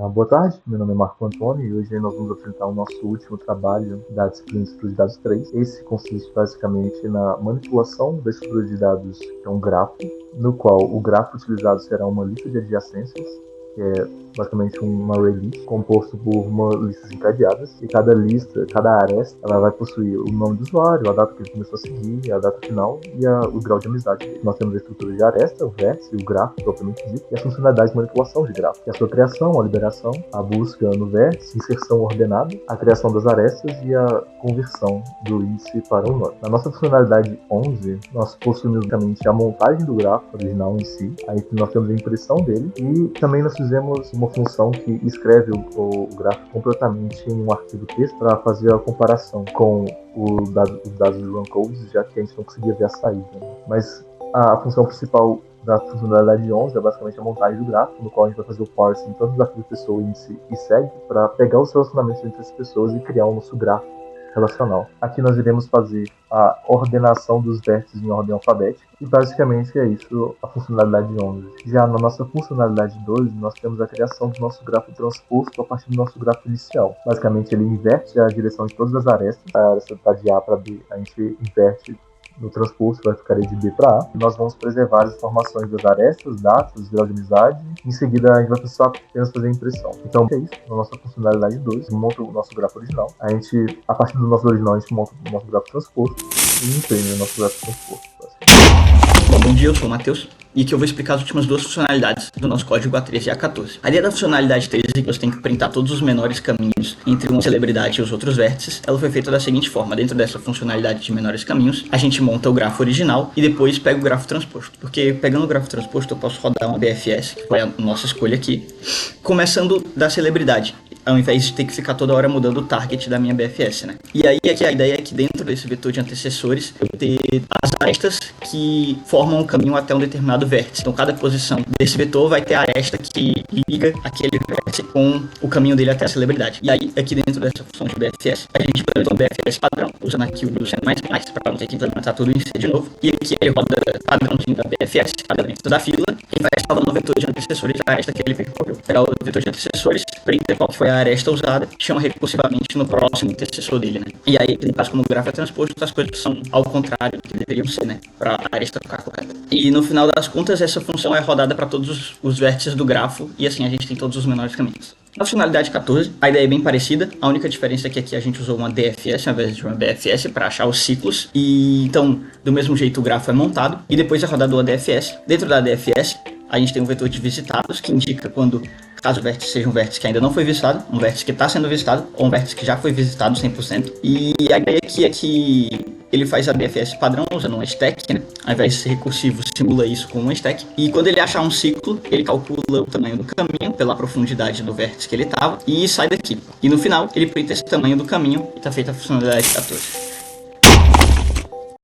Boa tarde, meu nome é Marco Antônio e hoje nós vamos apresentar o nosso último trabalho da disciplina de estrutura de dados 3. Esse consiste basicamente na manipulação da estrutura de dados, que é um grafo, no qual o grafo utilizado será uma lista de adjacências, que é basicamente um array list, composto por listas encadeadas, e cada lista, cada aresta, ela vai possuir o nome do usuário, a data que ele começou a seguir, a data final e o grau de amizade dele. Nós temos a estrutura de aresta, o vértice, o grafo propriamente dito, e as funcionalidades de manipulação de grafo, que é a sua criação, a liberação, a busca no vértice, inserção ordenada, a criação das arestas e a conversão do índice para um nome. Na nossa funcionalidade 11, nós possuímos basicamente a montagem do grafo original em si, aí nós temos a impressão dele, e também nós fizemos uma função que escreve o gráfico completamente em um arquivo texto para fazer a comparação com os dados do run codes, já que a gente não conseguia ver a saída. Né? Mas a função principal da funcionalidade 11 é basicamente a montagem do gráfico, no qual a gente vai fazer o parsing em todos os arquivos pessoa, índice e segue, para pegar os relacionamentos entre as pessoas e criar o nosso gráfico relacional. Aqui nós iremos fazer a ordenação dos vértices em ordem alfabética e basicamente é isso a funcionalidade 11. Já na nossa funcionalidade 12, nós temos a criação do nosso grafo transposto a partir do nosso grafo inicial. Basicamente ele inverte a direção de todas as arestas. A aresta está de A para B, a gente inverte no transposto, vai ficar de B para A. E nós vamos preservar as informações das arestas, datas, grau de amizade. Em seguida, a gente vai precisar apenas fazer a impressão. Então, é isso. Na nossa funcionalidade 2, monta o nosso grafo original. A partir do nosso original, a gente monta o nosso grafo transposto e imprime o nosso grafo transposto. Bom dia, eu sou o Matheus e aqui eu vou explicar as últimas duas funcionalidades do nosso código A13 e A14. A ideia da funcionalidade 13 é que você tem que printar todos os menores caminhos entre uma celebridade e os outros vértices. Ela foi feita da seguinte forma: dentro dessa funcionalidade de menores caminhos, a gente monta o grafo original e depois pega o grafo transposto. Porque pegando o grafo transposto eu posso rodar uma BFS, que foi a nossa escolha aqui, começando da celebridade, ao invés de ter que ficar toda hora mudando o target da minha BFS, né? E aí aqui a ideia é que dentro desse vetor de antecessores eu ter as arestas que formam o caminho até um determinado vértice. Então cada posição desse vetor vai ter a aresta que liga aquele vértice com o caminho dele até a celebridade. E aí aqui dentro dessa função de BFS, a gente implementou um BFS padrão, usando aqui o C++ para não ter que implementar tudo em C de novo. E aqui ele roda padrãozinho da BFS, cada dentro da fila, e vai salvando o vetor de antecessores a aresta que ele percorreu. Pegar o vetor de antecessores, preencher qual que foi a aresta usada, chama recursivamente no próximo antecessor dele, né? E aí, no caso, como o grafo é transposto, as coisas são ao contrário do que deveriam ser, né? Para a aresta ficar correta. E no final das contas, essa função é rodada para todos os vértices do grafo, e assim a gente tem todos os menores caminhos. Na funcionalidade 14, a ideia é bem parecida, a única diferença é que aqui a gente usou uma DFS ao invés de uma BFS para achar os ciclos, e então, do mesmo jeito o grafo é montado, e depois é rodado uma DFS. Dentro da DFS, a gente tem um vetor de visitados, que indica quando, caso o vértice seja um vértice que ainda não foi visitado, um vértice que está sendo visitado, ou um vértice que já foi visitado 100%. E a ideia aqui é que ele faz a BFS padrão usando uma stack, né? Ao invés de ser recursivo, simula isso com uma stack. E quando ele achar um ciclo, ele calcula o tamanho do caminho pela profundidade do vértice que ele estava e sai daqui. E no final, ele printa esse tamanho do caminho e está feita a funcionalidade 14.